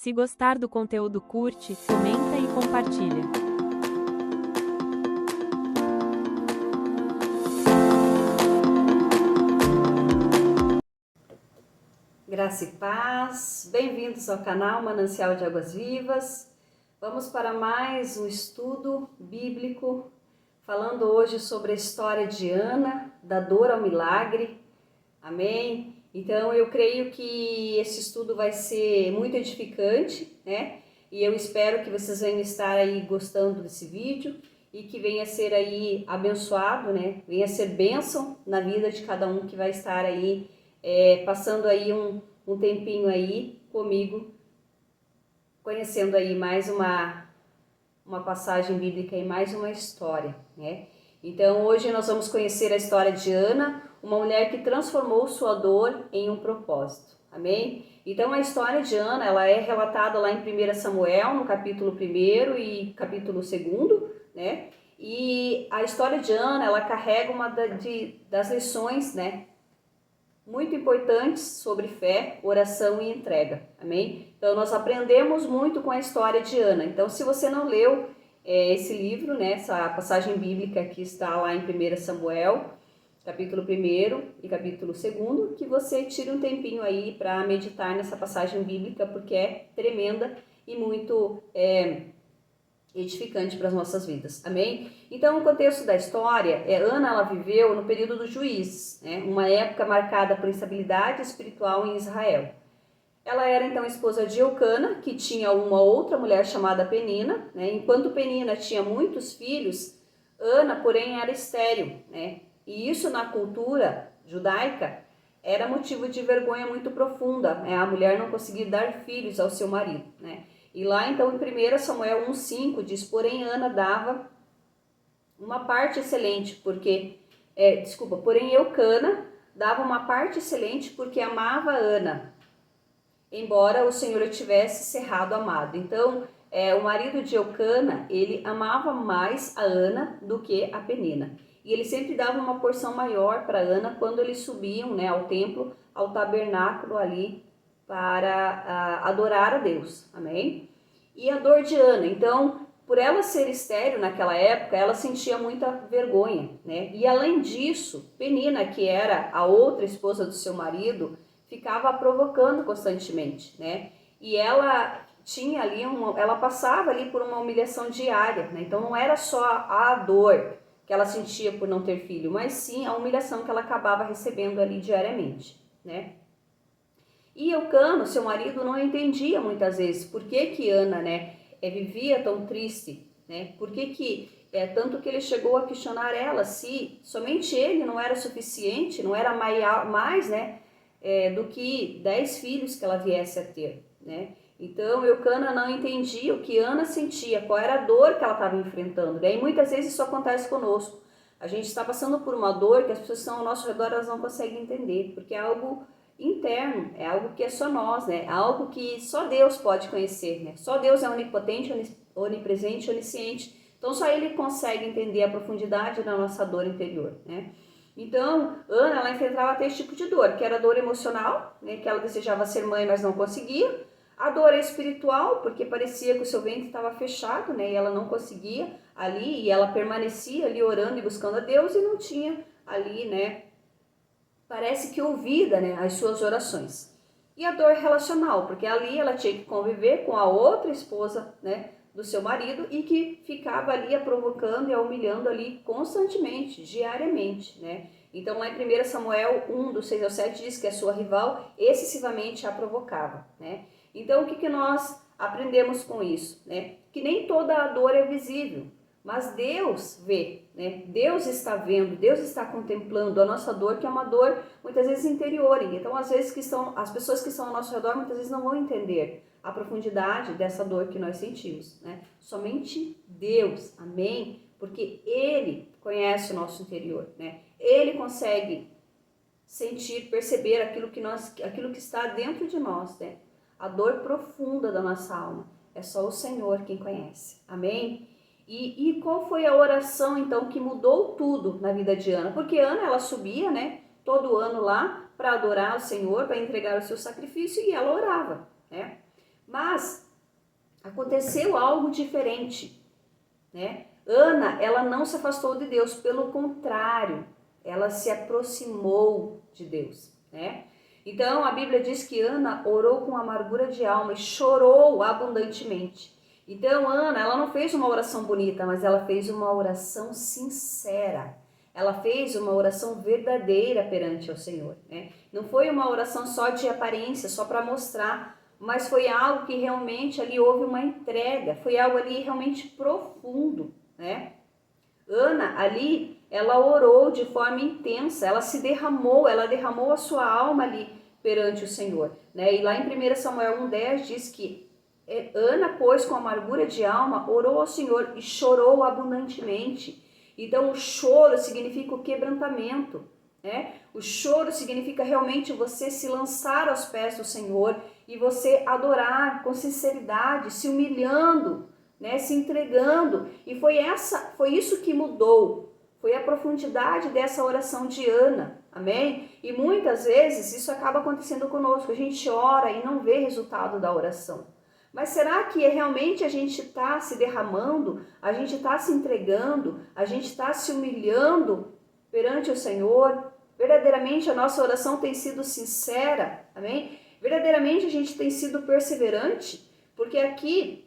Se gostar do conteúdo, curte, comenta e compartilha. Graça e paz, bem-vindos ao canal Manancial de Águas Vivas. Vamos para mais um estudo bíblico, falando hoje sobre a história de Ana, da dor ao milagre. Amém? Então eu creio que esse estudo vai ser muito edificante, né? E eu espero que vocês venham estar aí gostando desse vídeo e que venha ser aí abençoado, né? Venha ser bênção na vida de cada um que vai estar aí passando aí um tempinho aí comigo, conhecendo aí mais uma passagem bíblica e mais uma história, né? Então hoje nós vamos conhecer a história de Ana, uma mulher que transformou sua dor em um propósito, amém? Então a história de Ana, ela é relatada lá em 1 Samuel, no capítulo 1º e capítulo 2º, né? E a história de Ana, ela carrega uma das lições, né, muito importantes sobre fé, oração e entrega, amém? Então nós aprendemos muito com a história de Ana. Então se você não leu esse livro, né, essa passagem bíblica que está lá em 1 Samuel, capítulo 1º e capítulo 2º, que você tire um tempinho aí para meditar nessa passagem bíblica, porque é tremenda e muito edificante para as nossas vidas, amém? Então, o contexto da história Ana, ela viveu no período dos juízes, né? Uma época marcada por instabilidade espiritual em Israel. Ela era então esposa de Eucana, que tinha uma outra mulher chamada Penina, né? Enquanto Penina tinha muitos filhos, Ana, porém, era estéril, né? E isso na cultura judaica era motivo de vergonha muito profunda, né? A mulher não conseguir dar filhos ao seu marido, né? E lá então em 1 Samuel 1,5 diz, porém Ana dava uma parte excelente, porém Eucana dava uma parte excelente porque amava Ana, embora o Senhor eu tivesse cerrado amado. Então o marido de Eucana, ele amava mais a Ana do que a Penina. E ele sempre dava uma porção maior para Ana quando eles subiam, né, ao templo, ao tabernáculo ali, para adorar a Deus, amém? E a dor de Ana, então, por ela ser estéril naquela época, ela sentia muita vergonha, né? E além disso, Penina, que era a outra esposa do seu marido, ficava provocando constantemente, né? E ela tinha ali ela passava ali por uma humilhação diária, né? Então não era só a dor que ela sentia por não ter filho, mas sim a humilhação que ela acabava recebendo ali diariamente, né? E Eucana, seu marido, não entendia muitas vezes por que Ana, né, vivia tão triste, né? Por que tanto que ele chegou a questionar ela se somente ele não era suficiente, não era mais, né, do que 10 filhos que ela viesse a ter, né? Então Eucana não entendia o que Ana sentia, qual era a dor que ela estava enfrentando. Daí muitas vezes isso acontece conosco. A gente está passando por uma dor que as pessoas que estão ao nosso redor elas não conseguem entender, porque é algo interno, é algo que é só nós, né? É algo que só Deus pode conhecer, né? Só Deus é onipotente, onipresente, onisciente. Então só Ele consegue entender a profundidade da nossa dor interior, né? Então Ana, ela enfrentava até esse tipo de dor, que era a dor emocional, né? Que ela desejava ser mãe, mas não conseguia. A dor espiritual, porque parecia que o seu ventre estava fechado, né? E ela não conseguia ali, e ela permanecia ali orando e buscando a Deus e não tinha ali, né? Parece que ouvida, né, as suas orações. E a dor relacional, porque ali ela tinha que conviver com a outra esposa, né, do seu marido e que ficava ali a provocando e a humilhando ali constantemente, diariamente, né? Então lá em 1 Samuel 1, do 6 ao 7, diz que a sua rival excessivamente a provocava, né? Então o que nós aprendemos com isso, né? Que nem toda a dor é visível, mas Deus vê, né? Deus está vendo, Deus está contemplando a nossa dor, que é uma dor muitas vezes interior. Então, às vezes as pessoas que estão ao nosso redor muitas vezes não vão entender a profundidade dessa dor que nós sentimos, né? Somente Deus, amém? Porque Ele conhece o nosso interior, né? Ele consegue sentir, perceber aquilo que está dentro de nós, né? A dor profunda da nossa alma. É só o Senhor quem conhece, amém? E qual foi a oração, então, que mudou tudo na vida de Ana? Porque Ana, ela subia, né, todo ano lá para adorar o Senhor, para entregar o seu sacrifício, e ela orava, né? Mas aconteceu algo diferente, né? Ana, ela não se afastou de Deus, pelo contrário, ela se aproximou de Deus, né? Então a Bíblia diz que Ana orou com amargura de alma e chorou abundantemente. Então Ana, ela não fez uma oração bonita, mas ela fez uma oração sincera. Ela fez uma oração verdadeira perante o Senhor, né? Não foi uma oração só de aparência, só para mostrar, mas foi algo que realmente ali houve uma entrega, foi algo ali realmente profundo, né? Ana ali, ela orou de forma intensa, ela derramou a sua alma ali perante o Senhor, né? E lá em 1 Samuel 1,10 diz que Ana, pois, com amargura de alma, orou ao Senhor e chorou abundantemente. Então, o choro significa o quebrantamento, né? O choro significa realmente você se lançar aos pés do Senhor e você adorar com sinceridade, se humilhando, né? Se entregando. E foi isso que mudou. Foi a profundidade dessa oração de Ana, amém? E muitas vezes isso acaba acontecendo conosco. A gente ora e não vê resultado da oração. Mas será que realmente a gente está se derramando, a gente está se entregando, a gente está se humilhando perante o Senhor? Verdadeiramente a nossa oração tem sido sincera, amém? Verdadeiramente a gente tem sido perseverante, porque aqui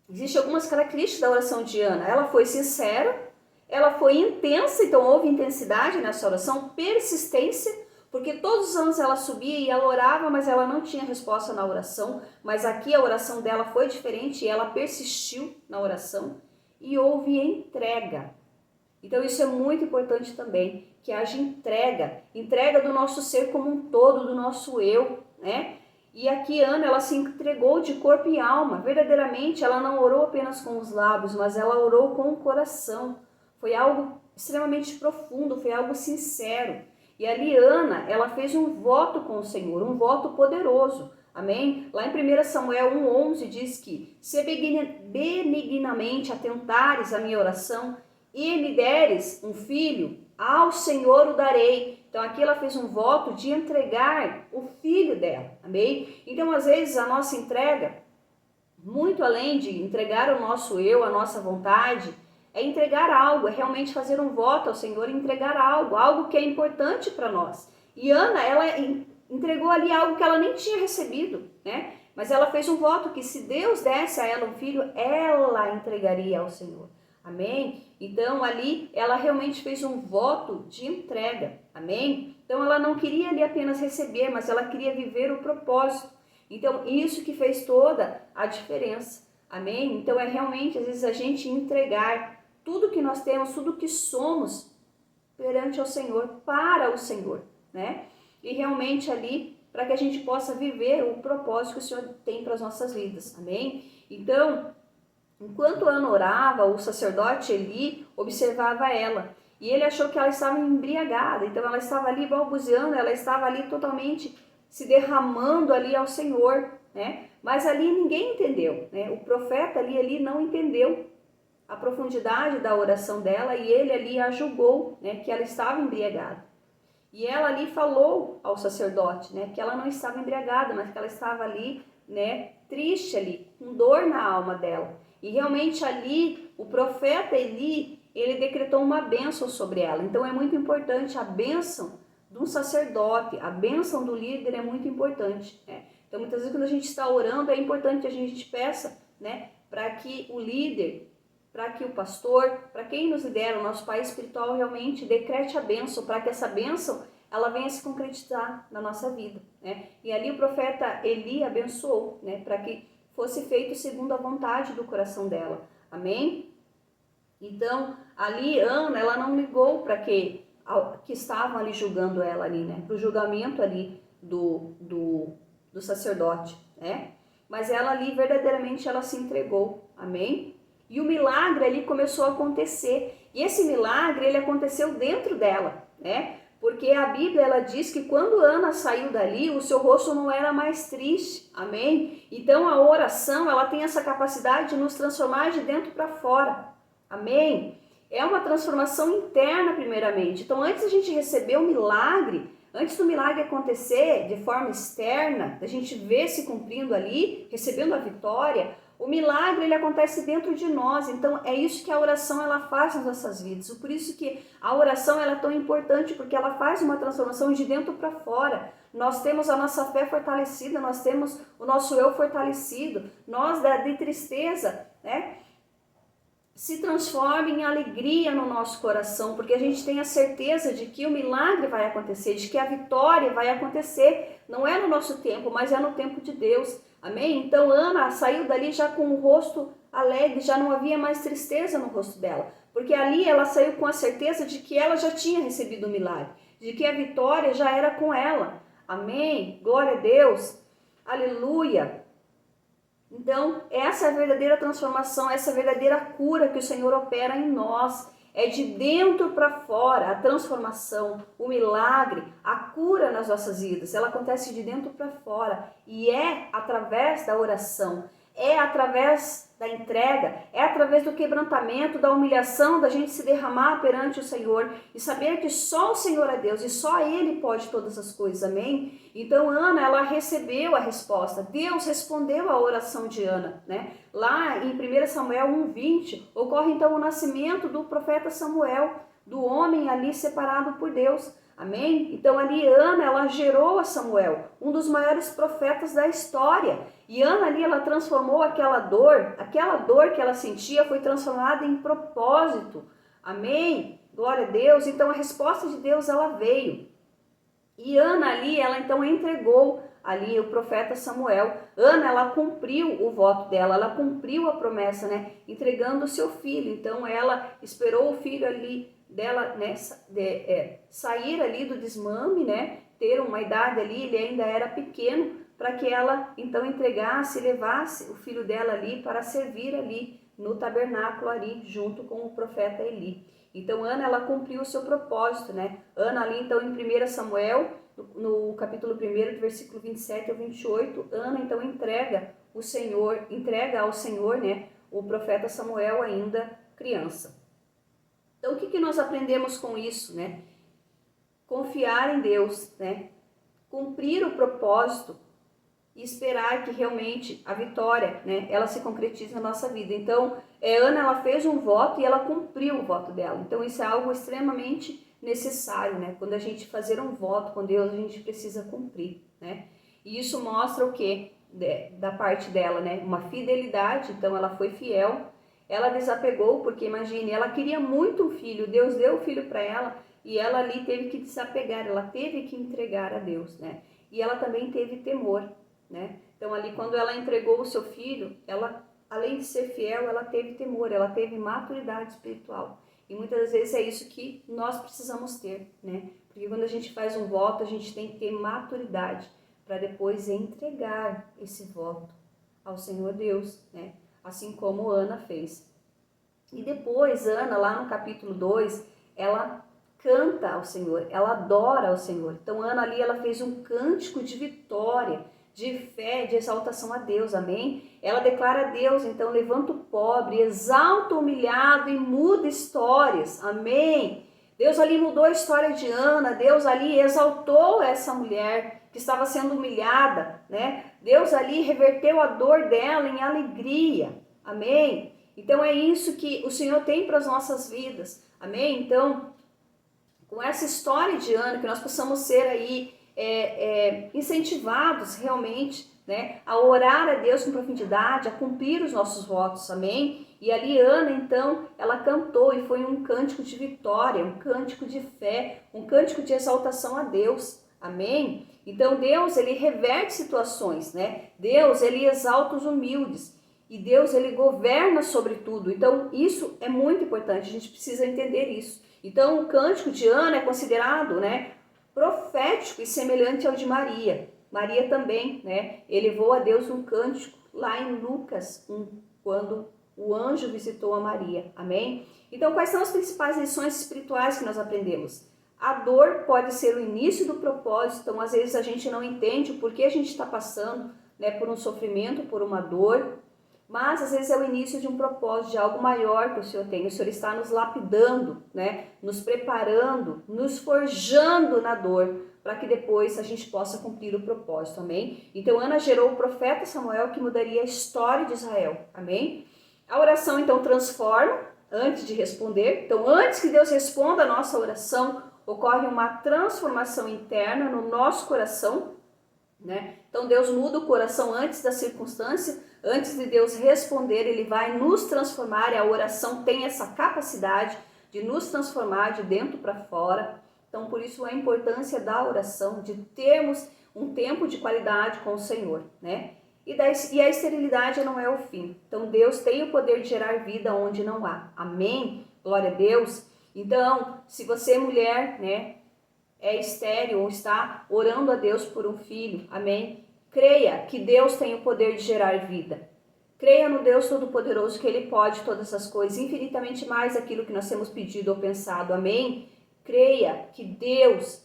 existem algumas características da oração de Ana. Ela foi sincera, ela foi intensa, então houve intensidade nessa oração, persistência, porque todos os anos ela subia e ela orava, mas ela não tinha resposta na oração, mas aqui a oração dela foi diferente e ela persistiu na oração e houve entrega. Então isso é muito importante também, que haja entrega do nosso ser como um todo, do nosso eu, né? E aqui Ana, ela se entregou de corpo e alma, verdadeiramente ela não orou apenas com os lábios, mas ela orou com o coração. Foi algo extremamente profundo, foi algo sincero. E ali Ana, ela fez um voto com o Senhor, um voto poderoso, amém? Lá em 1 Samuel 1,11 diz que se benignamente atentares à minha oração e me deres um filho, ao Senhor o darei. Então aqui ela fez um voto de entregar o filho dela, amém? Então às vezes a nossa entrega, muito além de entregar o nosso eu, a nossa vontade, é entregar algo, é realmente fazer um voto ao Senhor e entregar algo que é importante para nós. E Ana, ela entregou ali algo que ela nem tinha recebido, né? Mas ela fez um voto que se Deus desse a ela um filho, ela entregaria ao Senhor. Amém? Então ali ela realmente fez um voto de entrega. Amém? Então ela não queria ali apenas receber, mas ela queria viver o propósito. Então isso que fez toda a diferença. Amém? Então é realmente às vezes a gente entregar tudo que nós temos, tudo que somos perante ao Senhor, para o Senhor, né? E realmente ali, para que a gente possa viver o propósito que o Senhor tem para as nossas vidas, amém? Então, enquanto Ana orava, o sacerdote Eli observava ela, e ele achou que ela estava embriagada, então ela estava ali balbuciando, ela estava ali totalmente se derramando ali ao Senhor, né? Mas ali ninguém entendeu, né? O profeta ali não entendeu a profundidade da oração dela e ele ali a julgou, né, que ela estava embriagada. E ela ali falou ao sacerdote, né, que ela não estava embriagada, mas que ela estava ali, né, triste ali, com dor na alma dela. E realmente ali o profeta Eli, ele decretou uma bênção sobre ela. Então é muito importante a bênção de um sacerdote, a bênção do líder é muito importante, né? Então muitas vezes quando a gente está orando é importante que a gente peça, né, para que o líder, para que o pastor, para quem nos lidera, o nosso pai espiritual realmente decrete a bênção, para que essa bênção ela venha se concretizar na nossa vida, né? E ali o profeta Eli abençoou, né, para que fosse feito segundo a vontade do coração dela, amém? Então ali Ana, ela não ligou para que estavam ali julgando ela ali, né, para o julgamento ali do sacerdote, né? Mas ela ali verdadeiramente ela se entregou, amém? E o milagre ali começou a acontecer. E esse milagre, ele aconteceu dentro dela, né? Porque a Bíblia, ela diz que quando Ana saiu dali, o seu rosto não era mais triste, amém? Então a oração, ela tem essa capacidade de nos transformar de dentro para fora, amém? É uma transformação interna primeiramente. Então antes a gente receber o milagre, Antes do milagre acontecer de forma externa, da gente ver se cumprindo ali, recebendo a vitória, o milagre ele acontece dentro de nós. Então é isso que a oração ela faz nas nossas vidas. Por isso que a oração ela é tão importante, porque ela faz uma transformação de dentro para fora. Nós temos a nossa fé fortalecida, nós temos o nosso eu fortalecido, nós de tristeza, né, se transforma em alegria no nosso coração, porque a gente tem a certeza de que o milagre vai acontecer, de que a vitória vai acontecer. Não é no nosso tempo, mas é no tempo de Deus. Amém? Então Ana saiu dali já com o rosto alegre, já não havia mais tristeza no rosto dela, porque ali ela saiu com a certeza de que ela já tinha recebido o milagre, de que a vitória já era com ela. Amém? Glória a Deus. Aleluia. Então, essa é a verdadeira transformação, essa é a verdadeira cura que o Senhor opera em nós. É de dentro para fora, a transformação, o milagre, a cura nas nossas vidas. Ela acontece de dentro para fora e é através da oração, é através da entrega, é através do quebrantamento, da humilhação, da gente se derramar perante o Senhor e saber que só o Senhor é Deus e só Ele pode todas as coisas, amém? Então Ana, ela recebeu a resposta, Deus respondeu a oração de Ana, né? Lá em 1 Samuel 1:20, ocorre então o nascimento do profeta Samuel, do homem ali separado por Deus. Amém? Então ali Ana, ela gerou a Samuel, um dos maiores profetas da história. E Ana ali, ela transformou aquela dor que ela sentia foi transformada em propósito. Amém? Glória a Deus. Então a resposta de Deus, ela veio. E Ana ali, ela então entregou ali o profeta Samuel. Ana, ela cumpriu o voto dela, ela cumpriu a promessa, né? Entregando o seu filho. Então ela esperou o filho ali dela, né, sair ali do desmame, né, ter uma idade ali, ele ainda era pequeno, para que ela então entregasse, levasse o filho dela ali para servir ali no tabernáculo ali, junto com o profeta Eli. Então Ana, ela cumpriu o seu propósito, né? Ana ali então em 1 Samuel, no capítulo 1, do versículo 27 ao 28, Ana então entrega ao Senhor, né, o profeta Samuel ainda criança. Então, o que nós aprendemos com isso, né? Confiar em Deus, né? Cumprir o propósito e esperar que realmente a vitória, né, ela se concretize na nossa vida. Então, Ana, ela fez um voto e ela cumpriu o voto dela. Então, isso é algo extremamente necessário, né? Quando a gente fazer um voto com Deus, a gente precisa cumprir, né? E isso mostra o quê? Da parte dela, né? Uma fidelidade, então ela foi fiel. Ela desapegou, porque imagine, ela queria muito um filho, Deus deu o filho para ela e ela ali teve que desapegar, ela teve que entregar a Deus, né? E ela também teve temor, né? Então ali quando ela entregou o seu filho, ela, além de ser fiel, ela teve temor, ela teve maturidade espiritual. E muitas vezes é isso que nós precisamos ter, né? Porque quando a gente faz um voto, a gente tem que ter maturidade para depois entregar esse voto ao Senhor Deus, né? Assim como Ana fez. E depois, Ana, lá no capítulo 2, ela canta ao Senhor, ela adora ao Senhor. Então, Ana ali, ela fez um cântico de vitória, de fé, de exaltação a Deus, amém? Ela declara a Deus, então, levanta o pobre, exalta o humilhado e muda histórias, amém? Deus ali mudou a história de Ana, Deus ali exaltou essa mulher que estava sendo humilhada, né? Deus ali reverteu a dor dela em alegria, amém? Então é isso que o Senhor tem para as nossas vidas, amém? Então, com essa história de Ana, que nós possamos ser aí incentivados realmente, né, a orar a Deus com profundidade, a cumprir os nossos votos, amém? E ali Ana, então, ela cantou e foi um cântico de vitória, um cântico de fé, um cântico de exaltação a Deus, amém? Então Deus, ele reverte situações, né? Deus, ele exalta os humildes e Deus, ele governa sobre tudo. Então isso é muito importante, a gente precisa entender isso. Então o cântico de Ana é considerado, né, profético e semelhante ao de Maria. Maria também, né, elevou a Deus um cântico lá em Lucas 1, quando o anjo visitou a Maria, amém? Então quais são as principais lições espirituais que nós aprendemos? A dor pode ser o início do propósito, então às vezes a gente não entende o porquê a gente está passando, né, por um sofrimento, por uma dor, mas às vezes é o início de um propósito, de algo maior que o Senhor tem. O Senhor está nos lapidando, né, nos preparando, nos forjando na dor, para que depois a gente possa cumprir o propósito, amém? Então Ana gerou o profeta Samuel que mudaria a história de Israel, amém? A oração então transforma antes de responder. Então antes que Deus responda a nossa oração, ocorre uma transformação interna no nosso coração, né? Então Deus muda o coração antes da circunstância, antes de Deus responder, Ele vai nos transformar, e a oração tem essa capacidade de nos transformar de dentro para fora. Então por isso a importância da oração, de termos um tempo de qualidade com o Senhor, né? E a esterilidade não é o fim. Então Deus tem o poder de gerar vida onde não há. Amém? Glória a Deus. Então, se você é mulher, né, é estéril ou está orando a Deus por um filho, amém? Creia que Deus tem o poder de gerar vida. Creia no Deus Todo-Poderoso, que Ele pode todas essas coisas, infinitamente mais aquilo que nós temos pedido ou pensado, amém? Creia que Deus,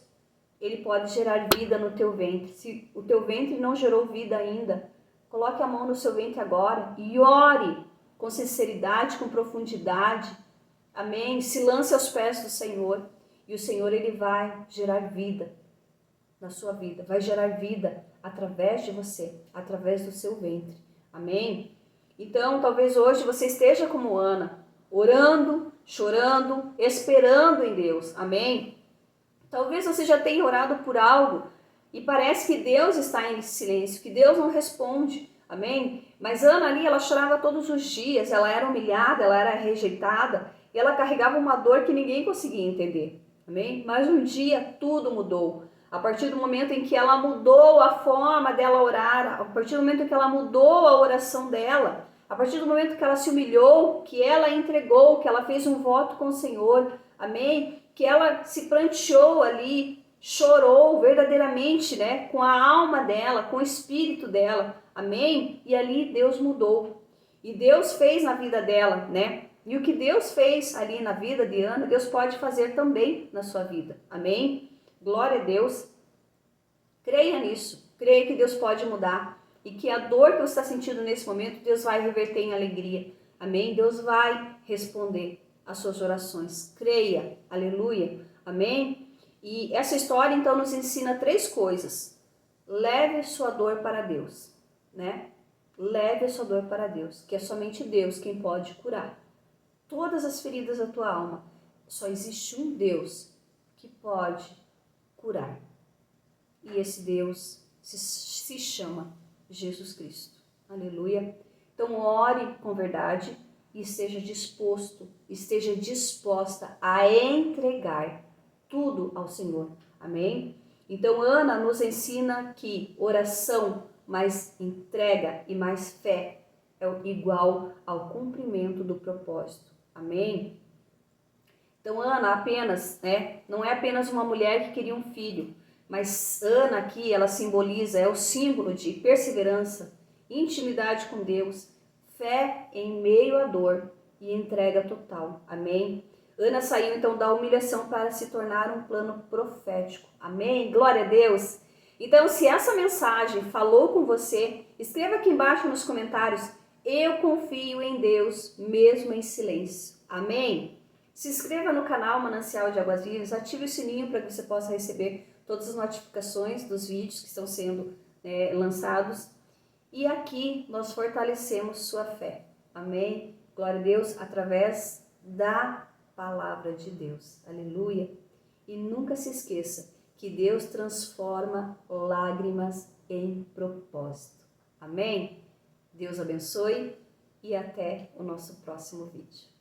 Ele pode gerar vida no teu ventre. Se o teu ventre não gerou vida ainda, coloque a mão no seu ventre agora e ore com sinceridade, com profundidade, amém? Se lance aos pés do Senhor. E o Senhor, Ele vai gerar vida na sua vida, vai gerar vida através de você, através do seu ventre. Amém? Então, talvez hoje você esteja como Ana, orando, chorando, esperando em Deus. Amém? Talvez você já tenha orado por algo e parece que Deus está em silêncio, que Deus não responde. Amém? Mas Ana ali, ela chorava todos os dias, ela era humilhada, ela era rejeitada, e ela carregava uma dor que ninguém conseguia entender. Amém? Mas um dia tudo mudou. A partir do momento em que ela mudou a forma dela orar, a partir do momento em que ela mudou a oração dela, a partir do momento que ela se humilhou, que ela entregou, que ela fez um voto com o Senhor, amém? Que ela se pranteou ali, chorou verdadeiramente, né? Com a alma dela, com o espírito dela, amém? E ali Deus mudou. E Deus fez na vida dela, né? E o que Deus fez ali na vida de Ana, Deus pode fazer também na sua vida. Amém? Glória a Deus. Creia nisso. Creia que Deus pode mudar. E que a dor que você está sentindo nesse momento, Deus vai reverter em alegria. Amém? Deus vai responder às suas orações. Creia. Aleluia. Amém? E essa história, então, nos ensina 3 coisas. Leve sua dor para Deus, né? Leve a sua dor para Deus, que é somente Deus quem pode curar todas as feridas da tua alma. Só existe um Deus que pode curar. E esse Deus se chama Jesus Cristo. Aleluia. Então ore com verdade e esteja disposto, esteja disposta a entregar tudo ao Senhor. Amém? Então Ana nos ensina que oração mais entrega e mais fé é igual ao cumprimento do propósito. Amém? Então Ana apenas, né, não é apenas uma mulher que queria um filho, mas Ana aqui, ela simboliza, é o símbolo de perseverança, intimidade com Deus, fé em meio à dor e entrega total. Amém? Ana saiu então da humilhação para se tornar um plano profético. Amém? Glória a Deus! Então, se essa mensagem falou com você, escreva aqui embaixo nos comentários: eu confio em Deus, mesmo em silêncio. Amém? Se inscreva no canal Manancial de Águas Vivas, ative o sininho para que você possa receber todas as notificações dos vídeos que estão sendo lançados. E aqui nós fortalecemos sua fé. Amém? Glória a Deus, através da palavra de Deus. Aleluia! E nunca se esqueça que Deus transforma lágrimas em propósito. Amém? Deus abençoe e até o nosso próximo vídeo.